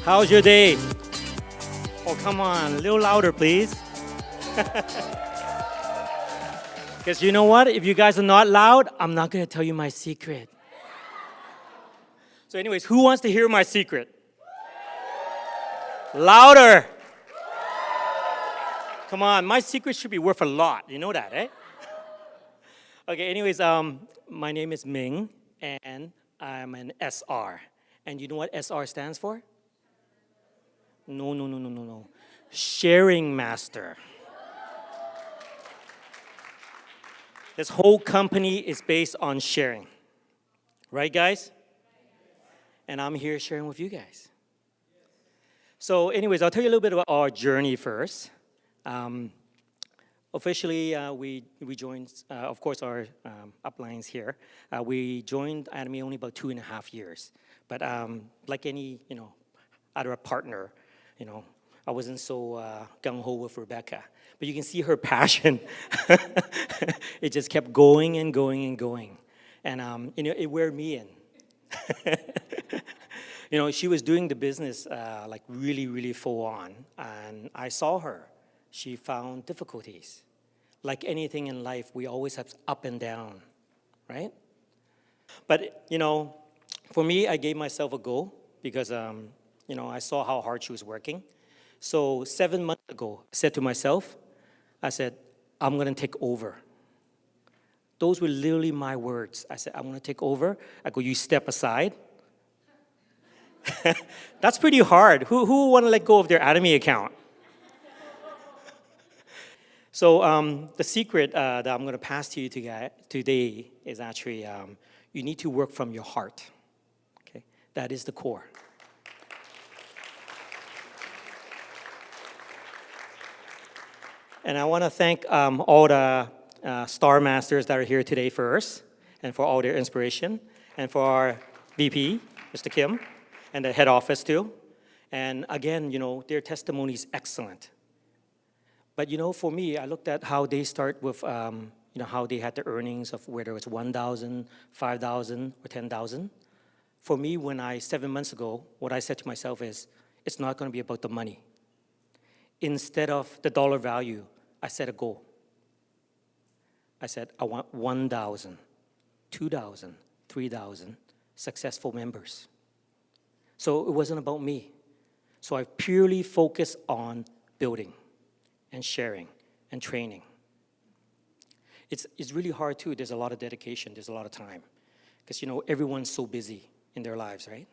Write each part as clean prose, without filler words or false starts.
How's your day? Oh, come on, a little louder, please. Because you know what? If you guys are not loud, I'm not going to tell you my secret. So anyways, who wants to hear my secret? Louder. Come on, my secret should be worth a lot. You know that, eh? Okay, anyways, my name is Ming, and I'm an SR. And you know what SR stands for? No. Sharing master. This whole company is based on sharing. Right, guys? And I'm here sharing with you guys. So anyways, I'll tell you a little bit about our journey first. Officially, we joined, of course, our uplines here. We joined Atomy only about 2.5 years. But like any, other partner, I wasn't so gung-ho with Rebecca. But you can see her passion. It just kept going and going and going. And, it wore me in. She was doing the business like really, really full on. And I saw her. She found difficulties. Like anything in life, we always have up and down, right? But, for me, I gave myself a goal because, I saw how hard she was working. So 7 months ago, I said to myself, I'm going to take over. Those were literally my words. I said, I'm going to take over. I go, you step aside. That's pretty hard. Who want to let go of their Atomy account? So the secret that I'm going to pass to you today is actually you need to work from your heart. Okay, that is the core. And I want to thank all the Star Masters that are here today first, and for all their inspiration, and for our VP, Mr. Kim, and the head office too. And again, their testimony is excellent. But for me, I looked at how they start with, how they had the earnings of whether it was 1,000, 5,000, or 10,000. For me, 7 months ago, what I said to myself is, it's not going to be about the money. Instead of the dollar value, I set a goal. I said, I want 1,000, 2,000, 3,000 successful members. So it wasn't about me. So I purely focused on building and sharing and training. It's really hard too. There's a lot of dedication. There's a lot of time. Because, everyone's so busy in their lives, right?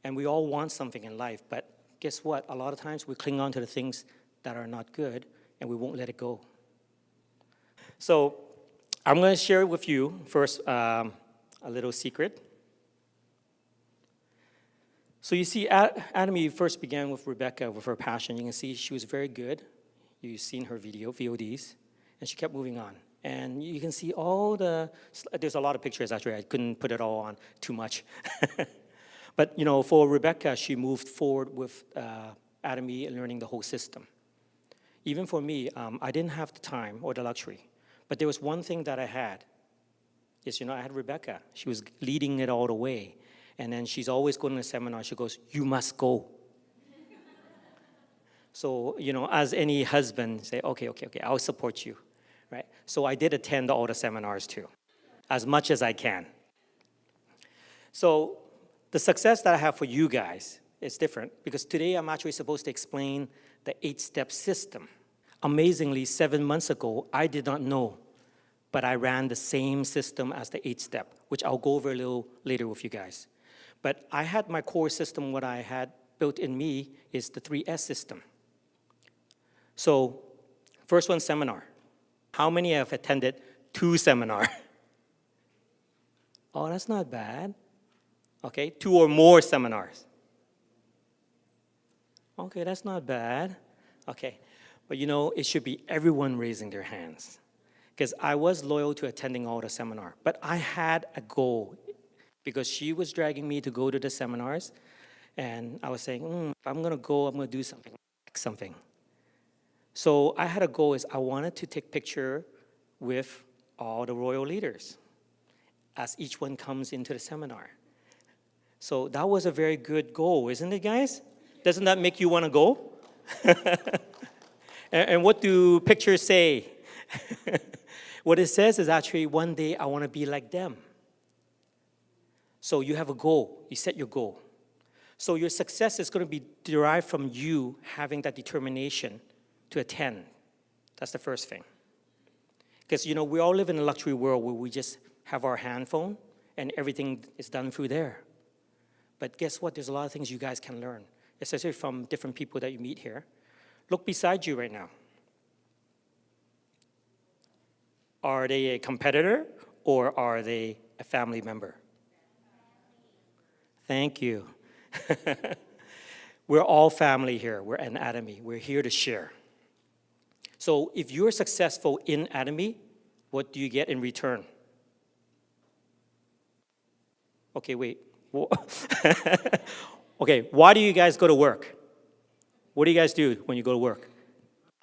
And we all want something in life. But guess what? A lot of times we cling on to the things that are not good, and we won't let it go. So I'm going to share with you first a little secret. So you see, Atomy first began with Rebecca with her passion. You can see she was very good. You've seen her VODs, and she kept moving on. And you can see there's a lot of pictures actually. I couldn't put it all on too much. But for Rebecca, she moved forward with Atomy and learning the whole system. Even for me, I didn't have the time or the luxury. But there was one thing that I had. Yes, I had Rebecca. She was leading it all the way. And then she's always going to a seminar. She goes, you must go. So, as any husband, say, okay, I'll support you, right? So I did attend all the seminars too, as much as I can. So the success that I have for you guys is different because today I'm actually supposed to explain the 8-step system. Amazingly, 7 months ago, I did not know, but I ran the same system as the 8-step, which I'll go over a little later with you guys. But I had my core system, what I had built in me is the 3S system. So, first one, seminar. How many have attended 2 seminars? Oh, that's not bad. Okay, 2 or more seminars. Okay, that's not bad. Okay, but it should be everyone raising their hands. Because I was loyal to attending all the seminars, but I had a goal because she was dragging me to go to the seminars, and I was saying, if I'm going to go, I'm going to do something. So I had a goal is I wanted to take picture with all the royal leaders as each one comes into the seminar. So that was a very good goal, isn't it, guys? Doesn't that make you want to go? And what do pictures say? What it says is actually, one day I want to be like them. So you have a goal. You set your goal. So your success is going to be derived from you having that determination to attend. That's the first thing. Because, we all live in a luxury world where we just have our handphone and everything is done through there. But guess what? There's a lot of things you guys can learn, especially from different people that you meet here. Look beside you right now. Are they a competitor or are they a family member? Thank you. We're all family here. We're an Atomy. We're here to share. So if you're successful in Atomy, what do you get in return? Okay, wait. Okay, why do you guys go to work? What do you guys do when you go to work?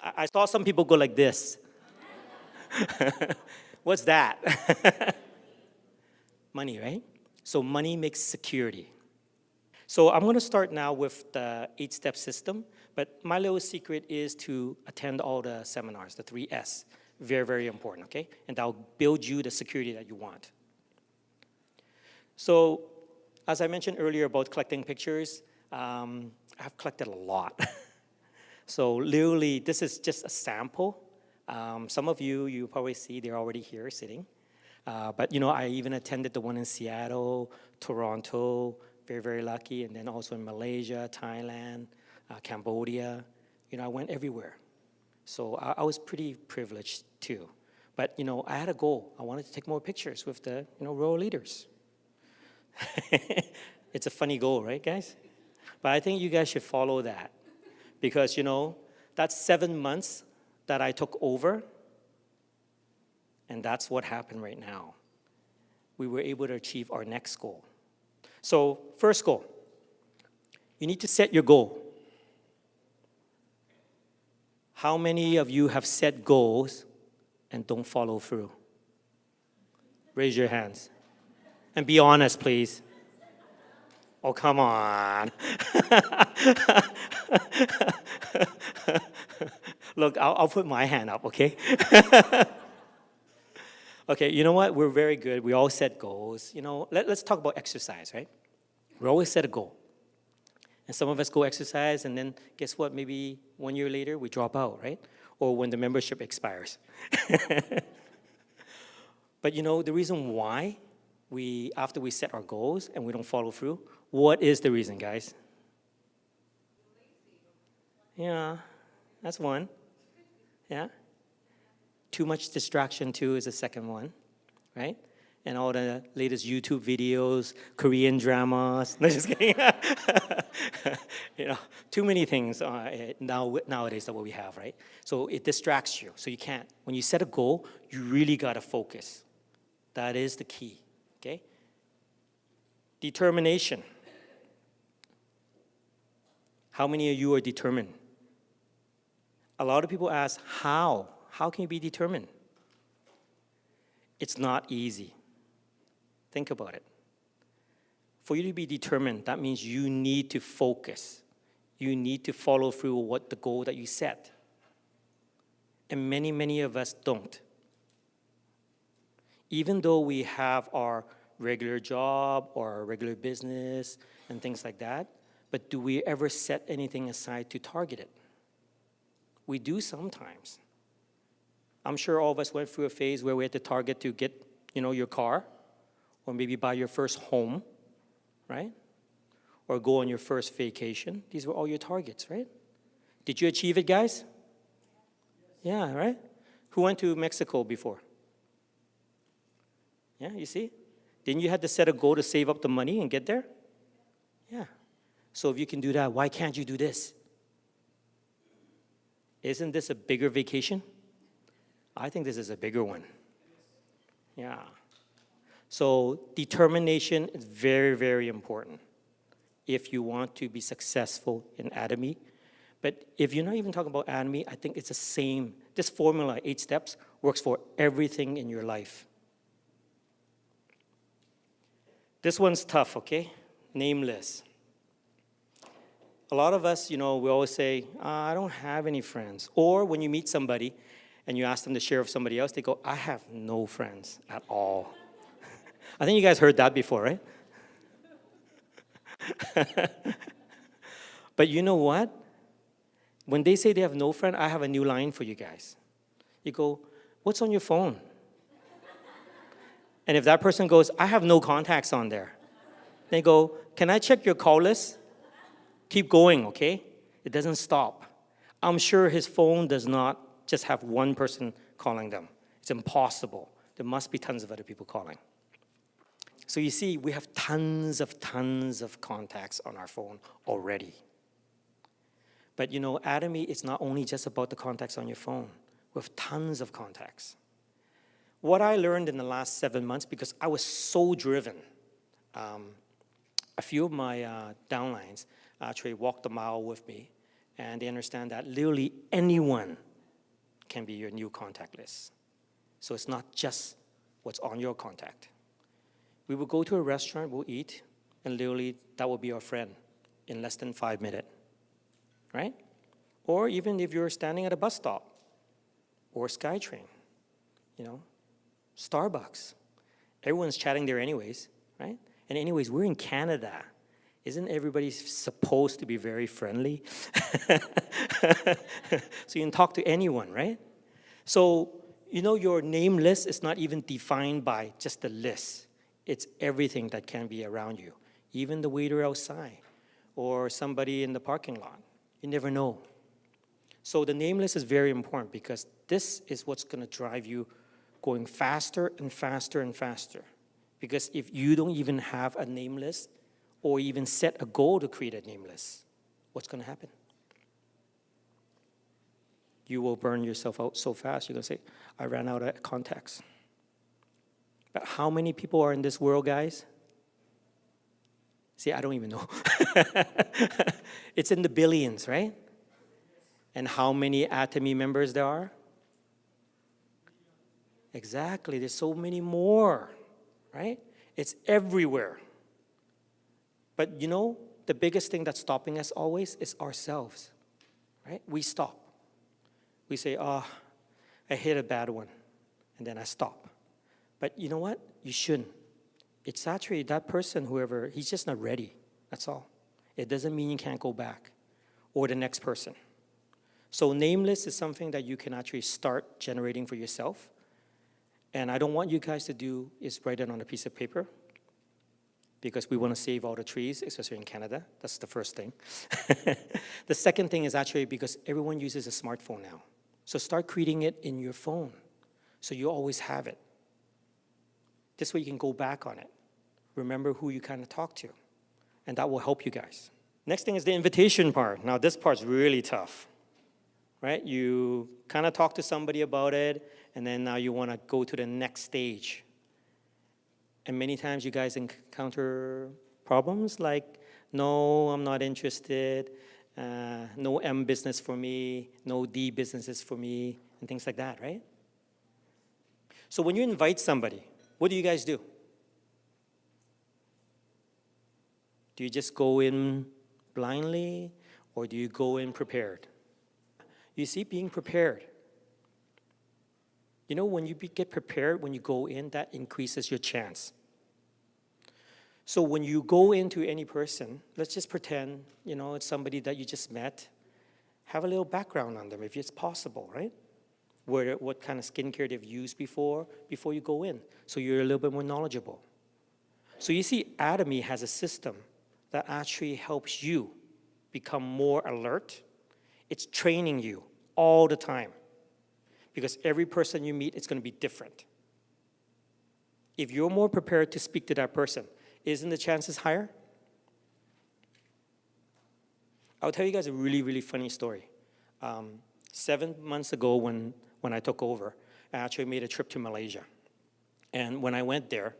I saw some people go like this. What's that? Money, right? So money makes security. So I'm going to start now with the 8-step system, but my little secret is to attend all the seminars, the 3S. Very, very important, okay? And that'll build you the security that you want. So as I mentioned earlier about collecting pictures, I've collected a lot. So literally, this is just a sample. Some of you probably see they're already here sitting. But I even attended the one in Seattle, Toronto, very, very lucky, and then also in Malaysia, Thailand, Cambodia. I went everywhere. So I was pretty privileged too. But I had a goal. I wanted to take more pictures with the royal leaders. It's a funny goal, right, guys? But I think you guys should follow that. Because, that's 7 months that I took over, and that's what happened right now. We were able to achieve our next goal. So, first goal, you need to set your goal. How many of you have set goals and don't follow through? Raise your hands. And be honest, please. Oh, come on. Look, I'll put my hand up, okay? Okay, you know what? We're very good. We all set goals. Let's talk about exercise, right? We always set a goal. And some of us go exercise, and then guess what? Maybe 1 year later, we drop out, right? Or when the membership expires. But the reason why after we set our goals and we don't follow through, what is the reason, guys? Yeah, that's one. Yeah. Too much distraction, too, is the second one, right? And all the latest YouTube videos, Korean dramas. No, just kidding. Too many things nowadays that what we have, right? So it distracts you. So you can't. When you set a goal, you really got to focus. That is the key, okay? Determination. How many of you are determined? A lot of people ask, how? How can you be determined? It's not easy. Think about it. For you to be determined, that means you need to focus. You need to follow through what the goal that you set. And many, many of us don't. Even though we have our regular job or our regular business and things like that, but do we ever set anything aside to target it? We do sometimes. I'm sure all of us went through a phase where we had to target to get, your car, or maybe buy your first home, right? Or go on your first vacation. These were all your targets, right? Did you achieve it, guys? Yeah, right? Who went to Mexico before? Yeah, you see? Didn't you have to set a goal to save up the money and get there? Yeah. So if you can do that, why can't you do this? Isn't this a bigger vacation? I think this is a bigger one. Yeah. So determination is very, very important if you want to be successful in Atomy. But if you're not even talking about Atomy, I think it's the same. This formula, 8 steps, works for everything in your life. This one's tough, okay? Nameless. A lot of us, we always say, I don't have any friends. Or when you meet somebody and you ask them to share with somebody else, they go, I have no friends at all. I think you guys heard that before, right? But you know what? When they say they have no friend, I have a new line for you guys. You go, what's on your phone? And if that person goes, I have no contacts on there, they go, can I check your call list? Keep going, okay? It doesn't stop. I'm sure his phone does not just have one person calling them. It's impossible. There must be tons of other people calling. So you see, we have tons of contacts on our phone already. But Atomy is not only just about the contacts on your phone. We have tons of contacts. What I learned in the last 7 months, because I was so driven, a few of my downlines actually walked the mile with me, and they understand that literally anyone can be your new contact list. So it's not just what's on your contact. We will go to a restaurant, we'll eat, and literally that will be our friend in less than 5 minutes, right? Or even if you're standing at a bus stop or SkyTrain, Starbucks. Everyone's chatting there anyways, right? And anyways, we're in Canada. Isn't everybody supposed to be very friendly? So you can talk to anyone, right? So, your name list is not even defined by just the list. It's everything that can be around you, even the waiter outside or somebody in the parking lot. You never know. So the name list is very important because this is what's going to drive you going faster and faster and faster. Because if you don't even have a name list or even set a goal to create a name list, what's going to happen? You will burn yourself out so fast. You're going to say, I ran out of contacts. But how many people are in this world, guys? See, I don't even know. It's in the billions, right? And how many Atomy members there are? Exactly, there's so many more, right? It's everywhere. But the biggest thing that's stopping us always is ourselves, right? We stop. We say, I hit a bad one, and then I stop. But you know what? You shouldn't. It's actually that person, whoever, he's just not ready, that's all. It doesn't mean you can't go back, or the next person. So nameless is something that you can actually start generating for yourself. And I don't want you guys to do is write it on a piece of paper because we want to save all the trees, especially in Canada. That's the first thing. The second thing is actually because everyone uses a smartphone now. So start creating it in your phone so you always have it. This way you can go back on it. Remember who you kind of talk to. And that will help you guys. Next thing is the invitation part. Now this part's really tough, right? You kind of talk to somebody about it, and then now you want to go to the next stage. And many times you guys encounter problems like, no, I'm not interested, no M business for me, no D businesses for me, and things like that, right? So when you invite somebody, what do you guys do? Do you just go in blindly, or do you go in prepared? You see, being prepared. When you get prepared, when you go in, that increases your chance. So when you go into any person, let's just pretend, it's somebody that you just met. Have a little background on them if it's possible, right? What kind of skincare they've used before you go in, so you're a little bit more knowledgeable. So you see, Atomy has a system that actually helps you become more alert. It's training you all the time. Because every person you meet is going to be different. If you're more prepared to speak to that person, isn't the chances higher? I'll tell you guys a really, really funny story. 7 months ago when I took over, I actually made a trip to Malaysia. And when I went there,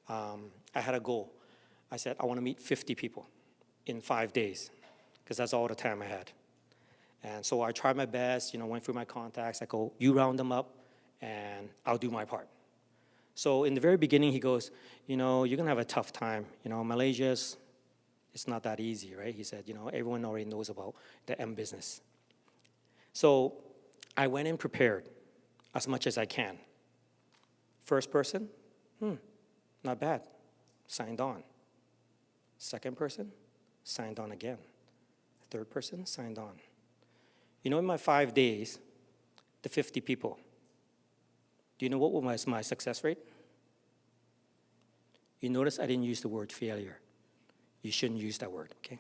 I had a goal. I said, I want to meet 50 people in 5 days, because that's all the time I had. And so I tried my best, went through my contacts. I go, you round them up, and I'll do my part. So in the very beginning, he goes, you're going to have a tough time. Malaysia's It's not that easy, right? He said, everyone already knows about the M business. So I went in prepared as much as I can. First person, not bad, signed on. Second person, signed on again. Third person, signed on. In my 5 days, the 50 people, do you know what was my success rate? You notice I didn't use the word failure. You shouldn't use that word, okay?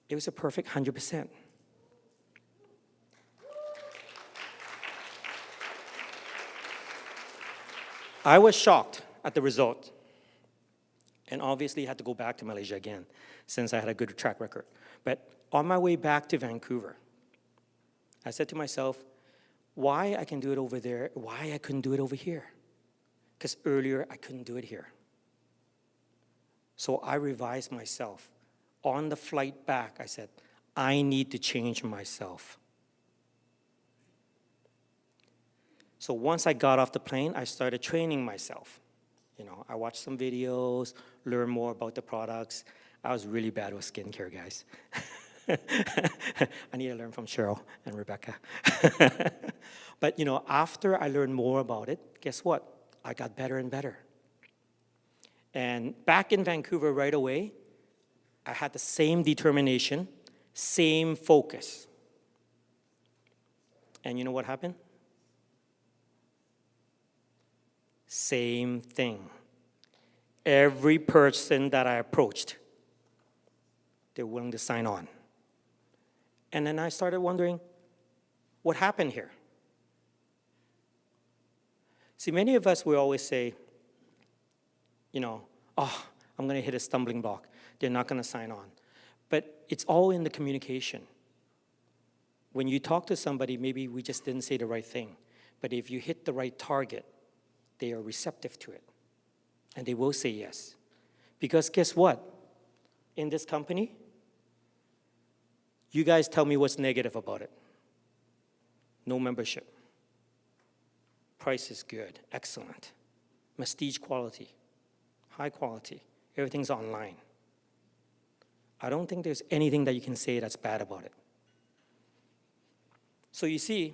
It was a perfect 100%. I was shocked at the result. And obviously had to go back to Malaysia again since I had a good track record. But on my way back to Vancouver, I said to myself, why I can do it over there, why I couldn't do it over here? Because earlier I couldn't do it here. So I revised myself. On the flight back, I said, I need to change myself. So once I got off the plane, I started training myself. I watched some videos, learned more about the products. I was really bad with skincare, guys. I need to learn from Cheryl and Rebecca. But, after I learned more about it, guess what? I got better and better. And back in Vancouver right away, I had the same determination, same focus. And you know what happened? Same thing. Every person that I approached, they're willing to sign on. And then I started wondering, what happened here? See, many of us will always say, I'm going to hit a stumbling block. They're not going to sign on. But it's all in the communication. When you talk to somebody, maybe we just didn't say the right thing. But if you hit the right target, they are receptive to it. And they will say yes. Because guess what? In this company, you guys tell me what's negative about it. No membership. Price is good, excellent. Prestige quality, high quality. Everything's online. I don't think there's anything that you can say that's bad about it. So you see,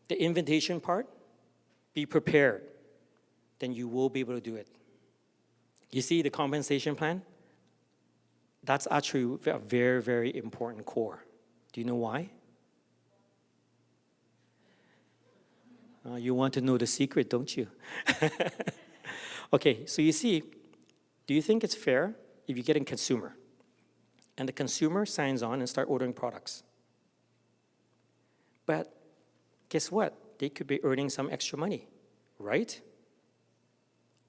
the invitation part, be prepared. Then you will be able to do it. You see the compensation plan? That's actually a very, very important core. Do you know why? You want to know the secret, don't you? Okay, so you see, do you think it's fair if you get a consumer and the consumer signs on and start ordering products? But guess what? They could be earning some extra money, right?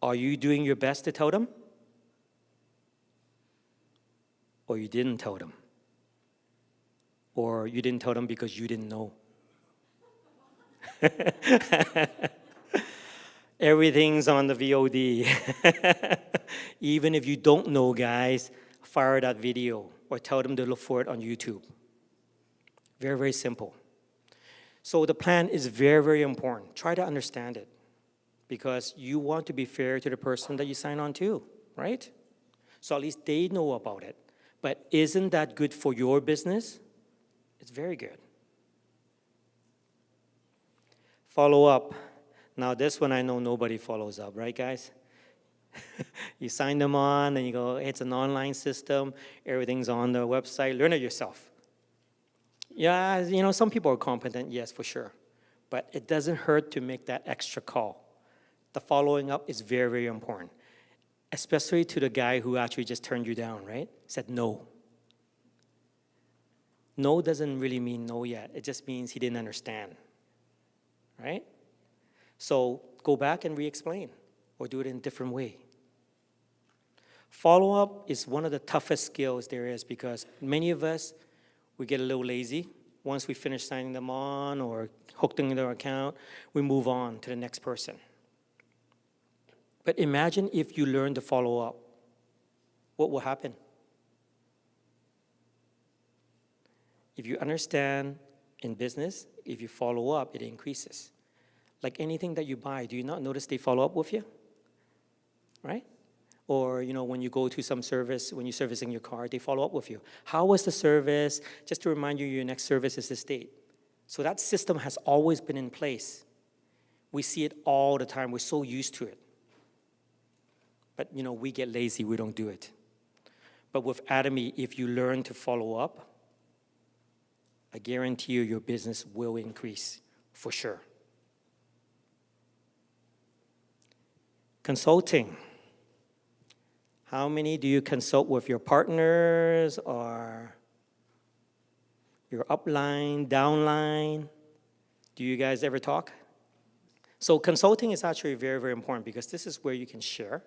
Are you doing your best to tell them? Or you didn't tell them? Or you didn't tell them because you didn't know? Everything's on the VOD. Even if you don't know, guys, fire that video or tell them to look for it on YouTube. Very, very simple. So the plan is very, very important. Try to understand it because you want to be fair to the person that you sign on to, right? So at least they know about it. But isn't that good for your business? It's very good. Follow up. Now this one I know nobody follows up, right guys? You sign them on and you go, hey, it's an online system, everything's on the website, learn it yourself. Yeah, some people are competent, yes, for sure. But it doesn't hurt to make that extra call. The following up is very, very important. Especially to the guy who actually just turned you down, right? Said no. No doesn't really mean no yet. It just means he didn't understand, right? So go back and re-explain or do it in a different way. Follow-up is one of the toughest skills there is because many of us, we get a little lazy. Once we finish signing them on or hooked into their account, we move on to the next person. But imagine if you learn to follow up. What will happen? If you understand in business, if you follow up, it increases. Like anything that you buy, do you not notice they follow up with you? Right? Or, when you go to some service, when you're servicing your car, they follow up with you. How was the service? Just to remind you, your next service is this date. So that system has always been in place. We see it all the time. We're so used to it. But, we get lazy. We don't do it. But with Atomy, if you learn to follow up, I guarantee you your business will increase for sure. Consulting. How many do you consult with your partners or your upline, downline? Do you guys ever talk? So consulting is actually very, very important because this is where you can share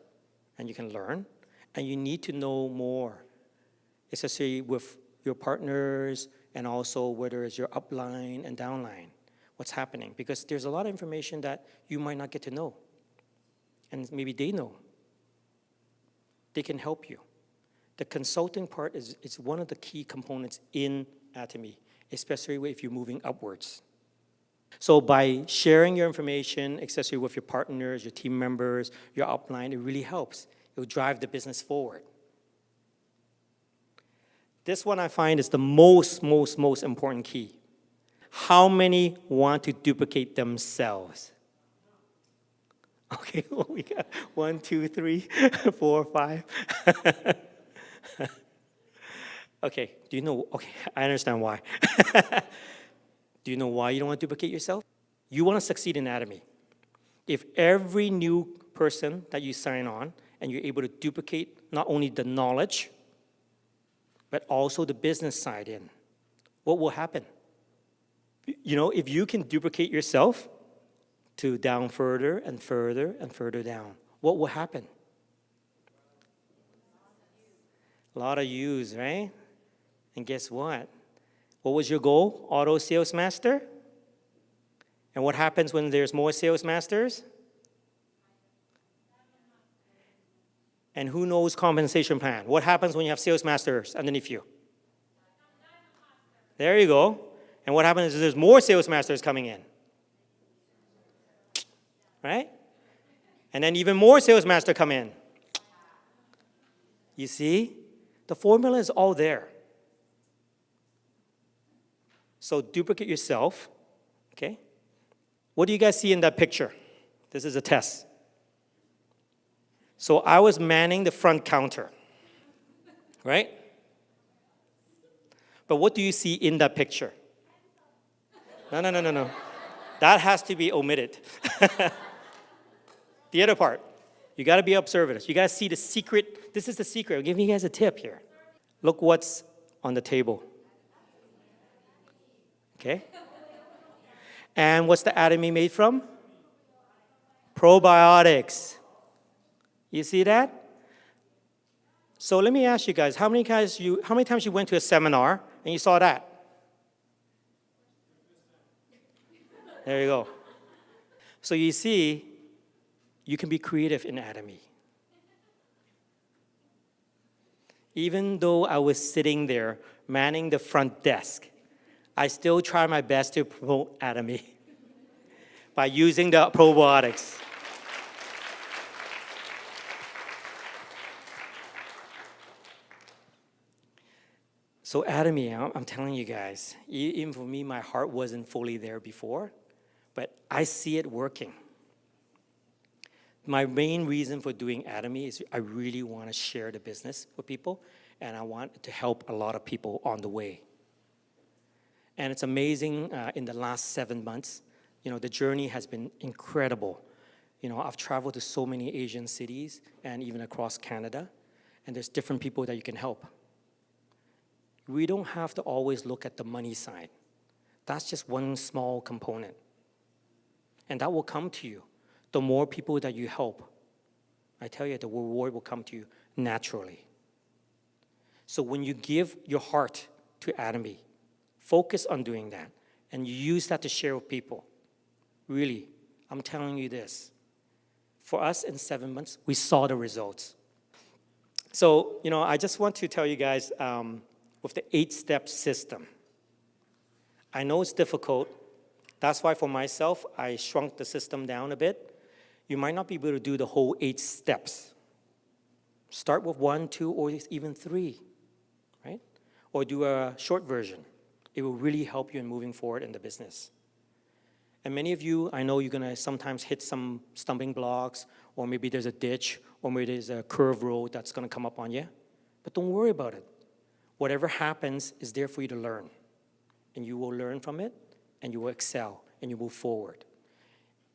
and you can learn and you need to know more, especially with your partners and also whether it's your upline and downline, what's happening. Because there's a lot of information that you might not get to know and maybe they know. They can help you. The consulting part is one of the key components in Atomy, especially if you're moving upwards. So by sharing your information, especially with your partners, your team members, your upline, it really helps. It will drive the business forward. This one I find is the most important key. How many want to duplicate themselves? Okay, well, we got 1, 2, 3, 4, 5. Okay, okay, I understand why. Do you know why you don't want to duplicate yourself? You want to succeed in Atomy. If every new person that you sign on and you're able to duplicate not only the knowledge, but also the business side in, what will happen? If you can duplicate yourself, to down further and further and further down. What will happen? A lot of use, right? And guess what? What was your goal? Auto sales master? And what happens when there's more sales masters? And who knows compensation plan? What happens when you have sales masters underneath you? There you go. And what happens is there's more sales masters coming in? Right? And then even more sales master come in. You see? The formula is all there. So duplicate yourself, okay? What do you guys see in that picture? This is a test. So I was manning the front counter, right? But what do you see in that picture? No. That has to be omitted. The other part, you got to be observant. You got to see the secret. This is the secret. I'm giving you guys a tip here. Look what's on the table. Okay? And what's the Atomy made from? Probiotics. You see that? So let me ask you guys, how many times you went to a seminar and you saw that? There you go. So you see, you can be creative in Atomy. Even though I was sitting there manning the front desk, I still try my best to promote Atomy by using the probiotics. So Atomy, I'm telling you guys, even for me, my heart wasn't fully there before, but I see it working. My main reason for doing Atomy is I really want to share the business with people, and I want to help a lot of people on the way. And it's amazing, in the last 7 months, the journey has been incredible. I've traveled to so many Asian cities and even across Canada, and there's different people that you can help. We don't have to always look at the money side. That's just one small component. And that will come to you. The more people that you help, I tell you, the reward will come to you naturally. So when you give your heart to Atomy, focus on doing that, and you use that to share with people. Really, I'm telling you this. For us, in 7 months, we saw the results. So, I just want to tell you guys, with the 8-step system, I know it's difficult. That's why for myself, I shrunk the system down a bit. You might not be able to do the whole 8 steps. Start with 1, 2, or even 3, right? Or do a short version. It will really help you in moving forward in the business. And many of you, I know you're gonna sometimes hit some stumbling blocks, or maybe there's a ditch, or maybe there's a curved road that's gonna come up on you. But don't worry about it. Whatever happens is there for you to learn. And you will learn from it, and you will excel, and you move forward.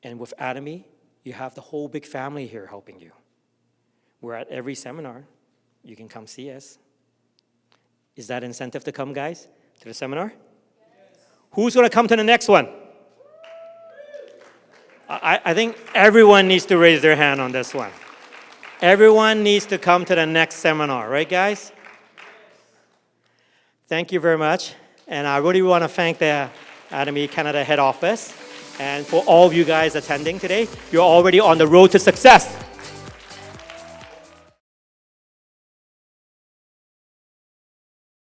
And with Atomy, you have the whole big family here helping you. We're at every seminar. You can come see us. Is that incentive to come, guys, to the seminar? Yes. Who's gonna come to the next one? I think everyone needs to raise their hand on this one. Everyone needs to come to the next seminar, right, guys? Thank you very much. And I really want to thank the Atomy Canada head office. And for all of you guys attending today, you're already on the road to success.